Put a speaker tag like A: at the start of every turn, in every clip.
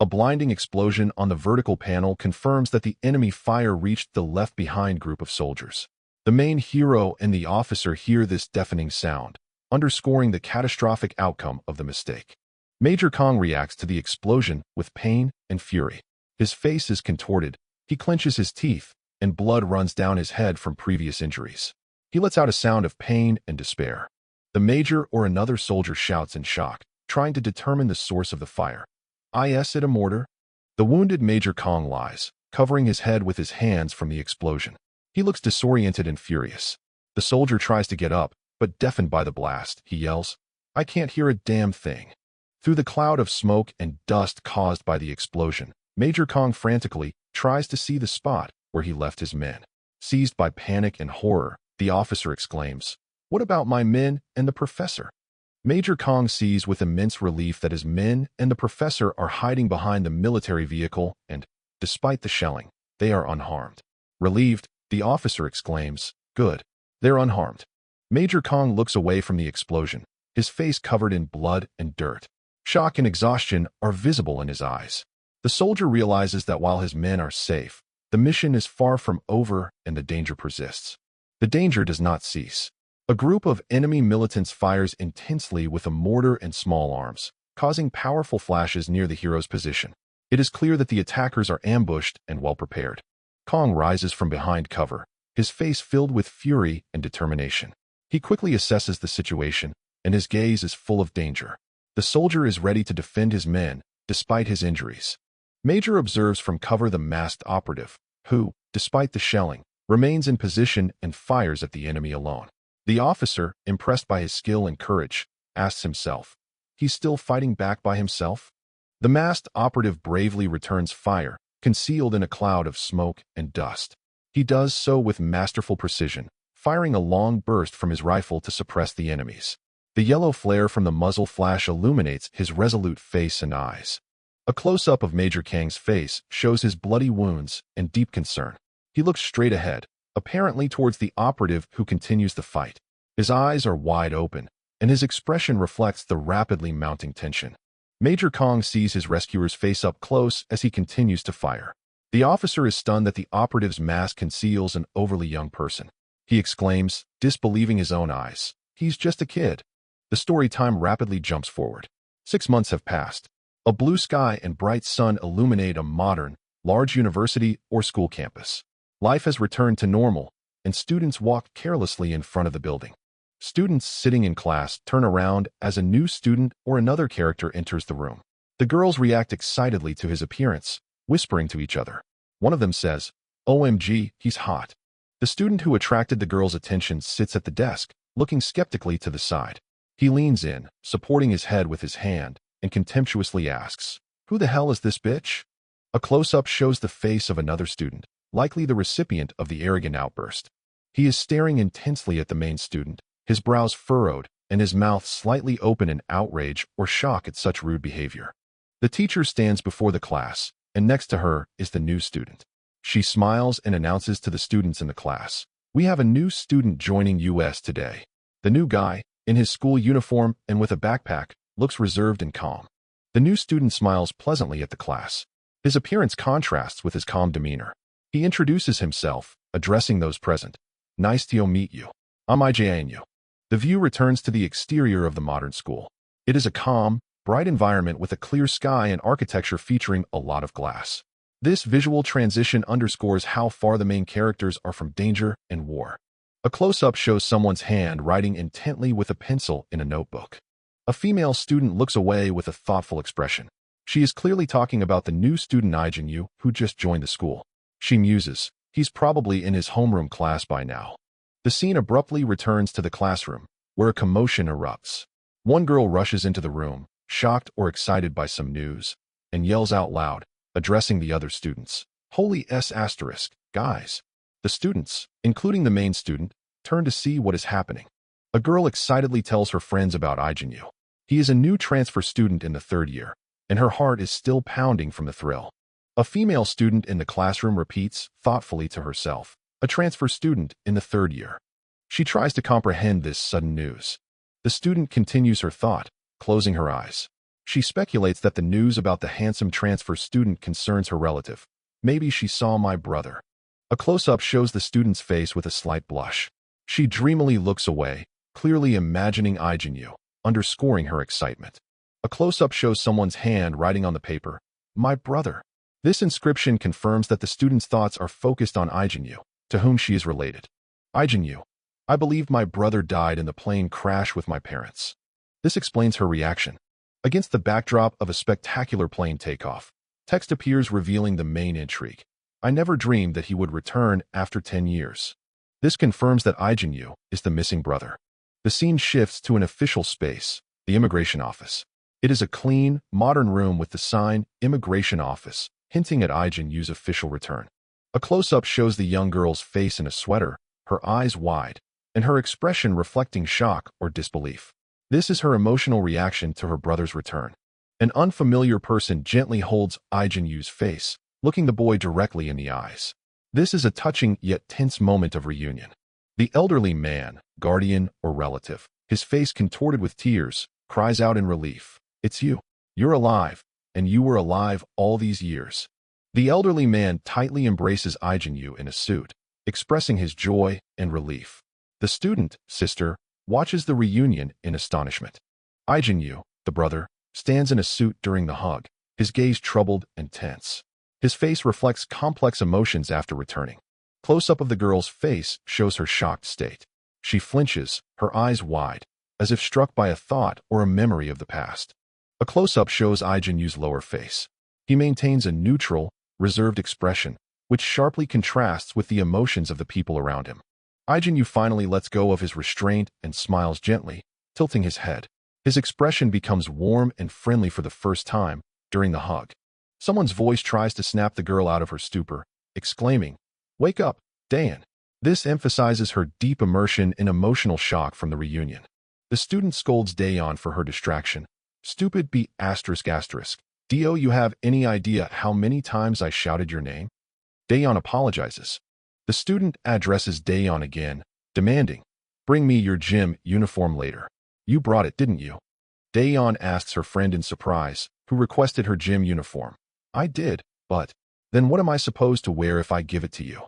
A: A blinding explosion on the vertical panel confirms that the enemy fire reached the left-behind group of soldiers. The main hero and the officer hear this deafening sound, underscoring the catastrophic outcome of the mistake. Major Kong reacts to the explosion with pain and fury. His face is contorted, he clenches his teeth, and blood runs down his head from previous injuries. He lets out a sound of pain and despair. The major or another soldier shouts in shock, trying to determine the source of the fire. Is it a mortar? The wounded Major Kong lies, covering his head with his hands from the explosion. He looks disoriented and furious. The soldier tries to get up, but deafened by the blast, he yells, "I can't hear a damn thing." Through the cloud of smoke and dust caused by the explosion, Major Kong frantically tries to see the spot where he left his men. Seized by panic and horror, the officer exclaims, "What about my men and the professor?" Major Kong sees with immense relief that his men and the professor are hiding behind the military vehicle and, despite the shelling, they are unharmed. Relieved, the officer exclaims, "Good, they're unharmed." Major Kong looks away from the explosion, his face covered in blood and dirt. Shock and exhaustion are visible in his eyes. The soldier realizes that while his men are safe, the mission is far from over and the danger persists. The danger does not cease. A group of enemy militants fires intensely with a mortar and small arms, causing powerful flashes near the hero's position. It is clear that the attackers are ambushed and well prepared. Kong rises from behind cover, his face filled with fury and determination. He quickly assesses the situation, and his gaze is full of danger. The soldier is ready to defend his men, despite his injuries. Major observes from cover the masked operative, who, despite the shelling, remains in position and fires at the enemy alone. The officer, impressed by his skill and courage, asks himself, "He's still fighting back by himself?" The masked operative bravely returns fire, concealed in a cloud of smoke and dust. He does so with masterful precision, firing a long burst from his rifle to suppress the enemies. The yellow flare from the muzzle flash illuminates his resolute face and eyes. A close-up of Major Kang's face shows his bloody wounds and deep concern. He looks straight ahead, apparently towards the operative who continues the fight. His eyes are wide open, and his expression reflects the rapidly mounting tension. Major Kong sees his rescuers face up close as he continues to fire. The officer is stunned that the operative's mask conceals an overly young person. He exclaims, disbelieving his own eyes, "He's just a kid." The story time rapidly jumps forward. 6 months have passed. A blue sky and bright sun illuminate a modern, large university or school campus. Life has returned to normal, and students walk carelessly in front of the building. Students sitting in class turn around as a new student or another character enters the room. The girls react excitedly to his appearance, whispering to each other. One of them says, "OMG, he's hot." The student who attracted the girls' attention sits at the desk, looking skeptically to the side. He leans in, supporting his head with his hand, and contemptuously asks, "Who the hell is this bitch?" A close-up shows the face of another student, likely the recipient of the arrogant outburst. He is staring intensely at the main student, his brows furrowed, and his mouth slightly open in outrage or shock at such rude behavior. The teacher stands before the class, and next to her is the new student. She smiles and announces to the students in the class, "We have a new student joining us today." The new guy, in his school uniform and with a backpack, looks reserved and calm. The new student smiles pleasantly at the class. His appearance contrasts with his calm demeanor. He introduces himself, addressing those present. "Nice to meet you. I'm Ijin Yu." The view returns to the exterior of the modern school. It is a calm, bright environment with a clear sky and architecture featuring a lot of glass. This visual transition underscores how far the main characters are from danger and war. A close-up shows someone's hand writing intently with a pencil in a notebook. A female student looks away with a thoughtful expression. She is clearly talking about the new student Ijin Yu who just joined the school. She muses, "He's probably in his homeroom class by now." The scene abruptly returns to the classroom, where a commotion erupts. One girl rushes into the room, shocked or excited by some news, and yells out loud, addressing the other students, "Holy S**, guys." The students, including the main student, turn to see what is happening. A girl excitedly tells her friends about Ijin Yu. He is a new transfer student in the 3rd year, and her heart is still pounding from the thrill. A female student in the classroom repeats, thoughtfully to herself, "A transfer student in the 3rd year." She tries to comprehend this sudden news. The student continues her thought, closing her eyes. She speculates that the news about the handsome transfer student concerns her relative. Maybe she saw my brother. A close-up shows the student's face with a slight blush. She dreamily looks away, clearly imagining Ijin Yu, underscoring her excitement. A close-up shows someone's hand writing on the paper, "My brother." This inscription confirms that the student's thoughts are focused on Ijin Yu, to whom she is related. Ijin Yu, I believe my brother died in the plane crash with my parents. This explains her reaction. Against the backdrop of a spectacular plane takeoff, text appears revealing the main intrigue. I never dreamed that he would return after 10 years. This confirms that Ijin Yu is the missing brother. The scene shifts to an official space, the immigration office. It is a clean, modern room with the sign, Immigration Office, hinting at Ijin Yu's official return. A close-up shows the young girl's face in a sweater, her eyes wide, and her expression reflecting shock or disbelief. This is her emotional reaction to her brother's return. An unfamiliar person gently holds Ijin Yu's face, looking the boy directly in the eyes. This is a touching yet tense moment of reunion. The elderly man, guardian or relative, his face contorted with tears, cries out in relief, "It's you. You're alive, and you were alive all these years." The elderly man tightly embraces Ijin Yu in a suit, expressing his joy and relief. The student, sister, watches the reunion in astonishment. Ijin Yu, the brother, stands in a suit during the hug, his gaze troubled and tense. His face reflects complex emotions after returning. Close-up of the girl's face shows her shocked state. She flinches, her eyes wide, as if struck by a thought or a memory of the past. A close-up shows Ijin Yu's lower face. He maintains a neutral, reserved expression, which sharply contrasts with the emotions of the people around him. Ijin Yu finally lets go of his restraint and smiles gently, tilting his head. His expression becomes warm and friendly for the first time during the hug. Someone's voice tries to snap the girl out of her stupor, exclaiming, "Wake up, Dayan." This emphasizes her deep immersion in emotional shock from the reunion. The student scolds Dayan for her distraction. "Stupid B***. Do you have any idea how many times I shouted your name?" Dayan apologizes. The student addresses Dayan again, demanding, "Bring me your gym uniform later. You brought it, didn't you?" Dayan asks her friend in surprise, who requested her gym uniform. "I did, but then what am I supposed to wear if I give it to you?"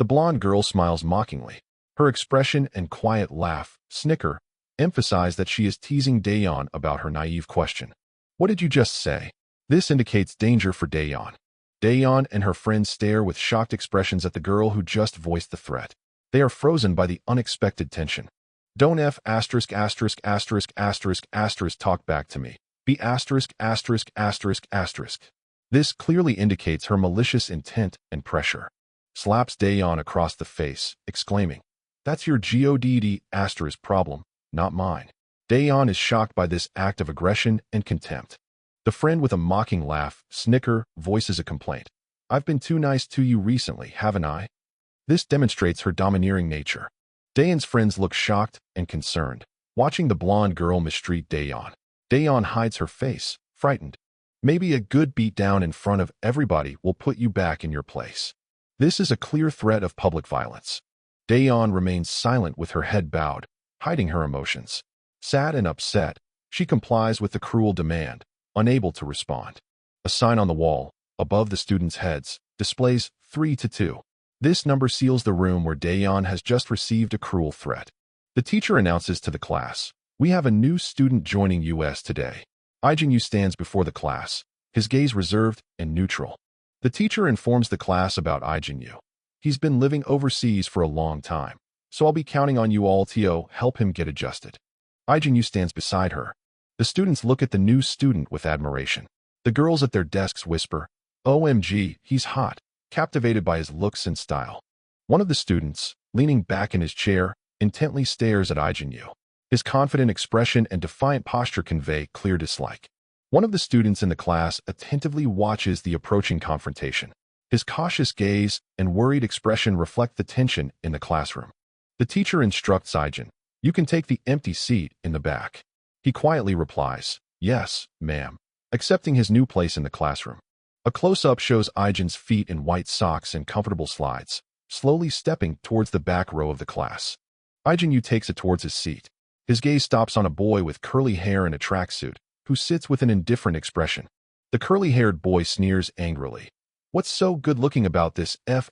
A: The blonde girl smiles mockingly. Her expression and quiet laugh, snicker, emphasize that she is teasing Dayan about her naive question. "What did you just say?" This indicates danger for Dayan. Dayan and her friends stare with shocked expressions at the girl who just voiced the threat. They are frozen by the unexpected tension. "Don't talk back to me. Be ******. This clearly indicates her malicious intent and pressure. Slaps Dayan across the face, exclaiming, "That's your godd** problem, not mine." Dayan is shocked by this act of aggression and contempt. The friend with a mocking laugh, snicker, voices a complaint. "I've been too nice to you recently, haven't I?" This demonstrates her domineering nature. Dayan's friends look shocked and concerned, watching the blonde girl mistreat Dayan. Dayan hides her face, frightened. "Maybe a good beatdown in front of everybody will put you back in your place." This is a clear threat of public violence. Dayan remains silent with her head bowed, hiding her emotions. Sad and upset, she complies with the cruel demand, unable to respond. A sign on the wall, above the students' heads, displays 3-2. This number seals the room where Dayan has just received a cruel threat. The teacher announces to the class, "We have a new student joining us today." Ijin Yu stands before the class, his gaze reserved and neutral. The teacher informs the class about Ijin Yu. "He's been living overseas for a long time, so I'll be counting on you all to help him get adjusted." Ijin Yu stands beside her. The students look at the new student with admiration. The girls at their desks whisper, "OMG, he's hot," captivated by his looks and style. One of the students, leaning back in his chair, intently stares at Ijin Yu. His confident expression and defiant posture convey clear dislike. One of the students in the class attentively watches the approaching confrontation. His cautious gaze and worried expression reflect the tension in the classroom. The teacher instructs Ijin, "You can take the empty seat in the back." He quietly replies, "Yes, ma'am," accepting his new place in the classroom. A close-up shows Ijin's feet in white socks and comfortable slides, slowly stepping towards the back row of the class. Ijin Yu takes it towards his seat. His gaze stops on a boy with curly hair and a tracksuit, who sits with an indifferent expression. The curly-haired boy sneers angrily. What's so good-looking about this F*******?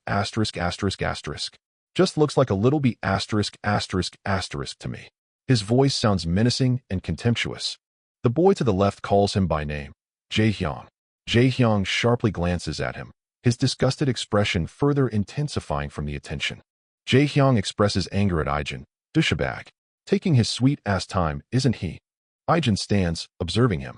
A: Just looks like a little b*** to me. His voice sounds menacing and contemptuous. The boy to the left calls him by name, Jae-hyung. Jae-hyung sharply glances at him, his disgusted expression further intensifying from the attention. Jae-hyung expresses anger at Ijin, douchebag. Taking his sweet-ass time, isn't he? Ijin stands, observing him.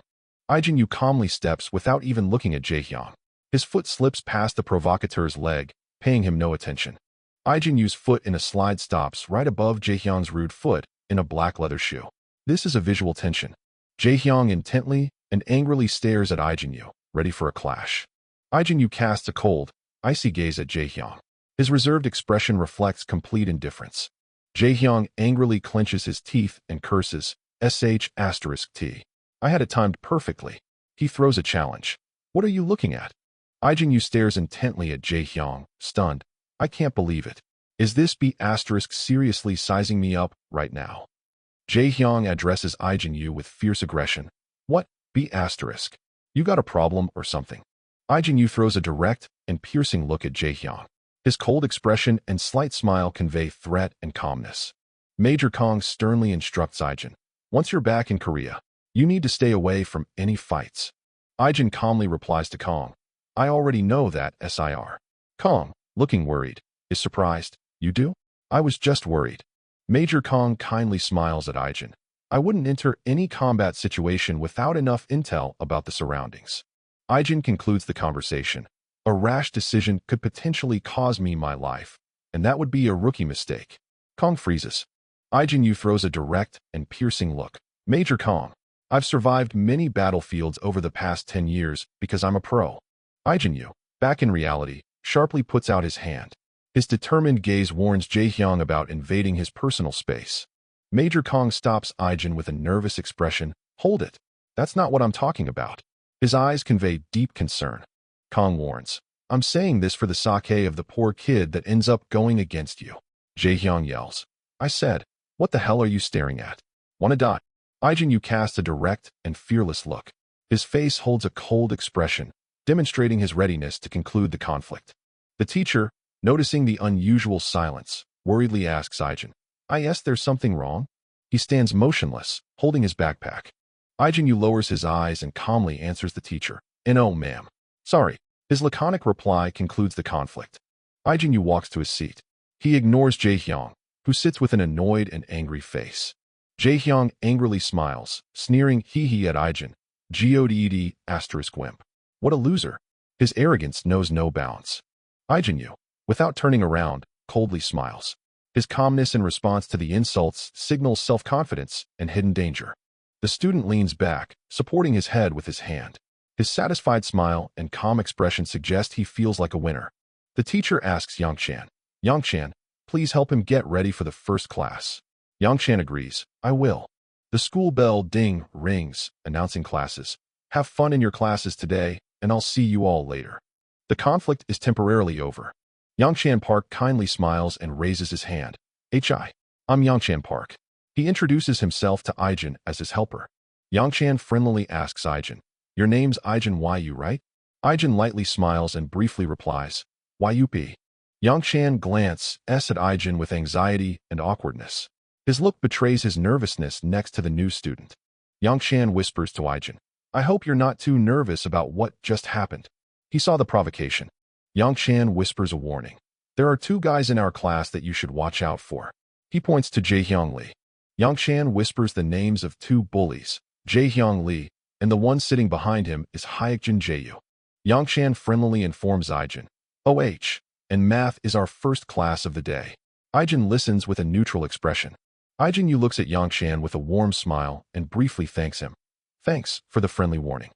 A: Ijin Yu calmly steps without even looking at Jae-hyung. His foot slips past the provocateur's leg, paying him no attention. Ijin Yu's foot in a slide stops right above Jae-hyung's rude foot in a black leather shoe. This is a visual tension. Jae-hyung intently and angrily stares at Ijin Yu, ready for a clash. Ijin Yu casts a cold, icy gaze at Jae-hyung. His reserved expression reflects complete indifference. Jae-hyung angrily clenches his teeth and curses, **T. I had it timed perfectly. He throws a challenge. What are you looking at? Ijin Yu stares intently at Jae-hyung, stunned. I can't believe it. Is this B** seriously sizing me up right now? Jae-hyung addresses Ijin Yu with fierce aggression. What, B***? You got a problem or something? Ijin Yu throws a direct and piercing look at Jae-hyung. His cold expression and slight smile convey threat and calmness. Major Kong sternly instructs Ijin. Once you're back in Korea, you need to stay away from any fights. Ijin calmly replies to Kong. I already know that, Sir. Kong, looking worried, is surprised. You do? I was just worried. Major Kong kindly smiles at Ijin. I wouldn't enter any combat situation without enough intel about the surroundings. Ijin concludes the conversation. A rash decision could potentially cause me my life, and that would be a rookie mistake. Kong freezes. Ijin Yu throws a direct and piercing look. Major Kong, I've survived many battlefields over the past 10 years because I'm a pro. Ijin Yu, back in reality, sharply puts out his hand. His determined gaze warns Jae-hyung about invading his personal space. Major Kong stops Ijin with a nervous expression. Hold it. That's not what I'm talking about. His eyes convey deep concern. Kong warns. I'm saying this for the sake of the poor kid that ends up going against you. Jae-hyung yells. I said, what the hell are you staring at? Wanna die? Ijin Yu casts a direct and fearless look. His face holds a cold expression, demonstrating his readiness to conclude the conflict. The teacher, noticing the unusual silence, worriedly asks Ijin. Yes, there's something wrong? He stands motionless, holding his backpack. Ijin Yu lowers his eyes and calmly answers the teacher. No, ma'am. Sorry. His laconic reply concludes the conflict. Ijin Yu walks to his seat. He ignores Jae-hyung, who sits with an annoyed and angry face. Jae-hyung angrily smiles, sneering hee-hee at Ijin. God*****. What a loser. His arrogance knows no bounds. Ijin Yu, without turning around, coldly smiles. His calmness in response to the insults signals self-confidence and hidden danger. The student leans back, supporting his head with his hand. His satisfied smile and calm expression suggest he feels like a winner. The teacher asks Yangshan, Yangshan, please help him get ready for the first class. Yangshan agrees, I will. The school bell ding rings, announcing classes. Have fun in your classes today, and I'll see you all later. The conflict is temporarily over. Yangshan Park kindly smiles and raises his hand. I'm Yangshan Park. He introduces himself to Ijin as his helper. Yangshan friendlily asks Ijin, your name's Ijin Yu, right? Ijin lightly smiles and briefly replies, Yup. Yangshan glances at Ijin with anxiety and awkwardness. His look betrays his nervousness next to the new student. Yangshan whispers to Ijin, I hope you're not too nervous about what just happened. He saw the provocation. Yangshan whispers a warning. There are 2 guys in our class that you should watch out for. He points to Jae-hyung Lee. Yangshan whispers the names of 2 bullies, Jae-hyung Lee, and the one sitting behind him is Hyekjin Jae-yu. Yangshan friendlily informs Ijin. And math is our first class of the day. Ijin listens with a neutral expression. Ijin Yu looks at Yangshan with a warm smile and briefly thanks him. Thanks for the friendly warning.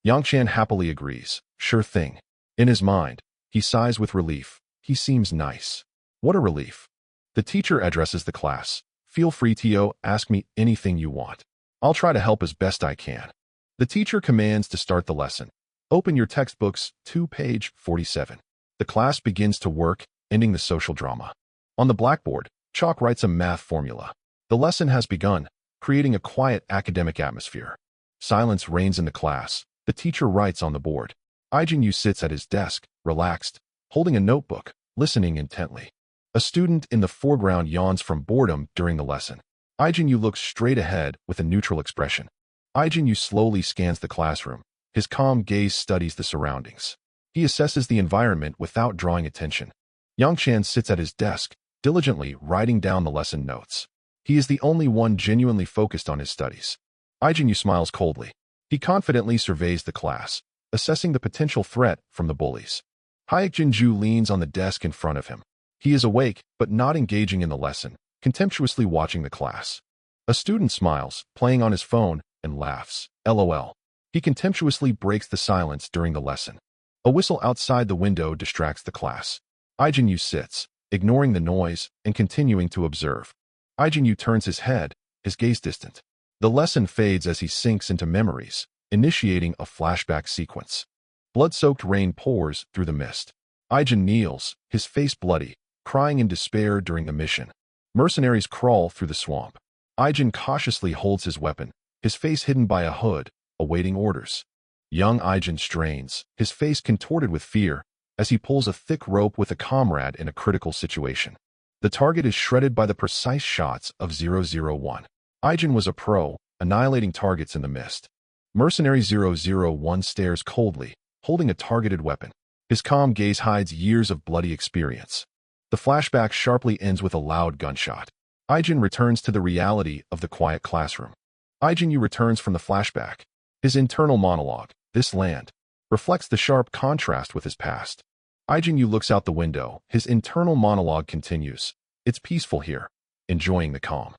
A: Yangshan happily agrees. Sure thing. In his mind, he sighs with relief. He seems nice. What a relief. The teacher addresses the class. Feel free to ask me anything you want. I'll try to help as best I can. The teacher commands to start the lesson. Open your textbooks to page 47. The class begins to work, ending the social drama. On the blackboard, Chalk writes a math formula. The lesson has begun, creating a quiet academic atmosphere. Silence reigns in the class. The teacher writes on the board. Ijin Yu sits at his desk, relaxed, holding a notebook, listening intently. A student in the foreground yawns from boredom during the lesson. Ijin Yu looks straight ahead with a neutral expression. Ijin Yu slowly scans the classroom. His calm gaze studies the surroundings. He assesses the environment without drawing attention. Yangshan sits at his desk, diligently writing down the lesson notes. He is the only one genuinely focused on his studies. Ijin Yu smiles coldly. He confidently surveys the class, assessing the potential threat from the bullies. Hyuk-jin-ju leans on the desk in front of him. He is awake, but not engaging in the lesson, contemptuously watching the class. A student smiles, playing on his phone, and laughs. LOL. He contemptuously breaks the silence during the lesson. A whistle outside the window distracts the class. Ijin Yu sits, ignoring the noise and continuing to observe. Ijin Yu turns his head, his gaze distant. The lesson fades as he sinks into memories, initiating a flashback sequence. Blood-soaked rain pours through the mist. Ijin kneels, his face bloody, crying in despair during the mission. Mercenaries crawl through the swamp. Ijin cautiously holds his weapon, his face hidden by a hood, awaiting orders. Young Ijin strains, his face contorted with fear, as he pulls a thick rope with a comrade in a critical situation. The target is shredded by the precise shots of 001. Ijin was a pro, annihilating targets in the mist. Mercenary 001 stares coldly, holding a targeted weapon. His calm gaze hides years of bloody experience. The flashback sharply ends with a loud gunshot. Ijin returns to the reality of the quiet classroom. Ijin Yu returns from the flashback. His internal monologue, "This land," reflects the sharp contrast with his past. Ijin Yu looks out the window. His internal monologue continues. "It's peaceful here," enjoying the calm.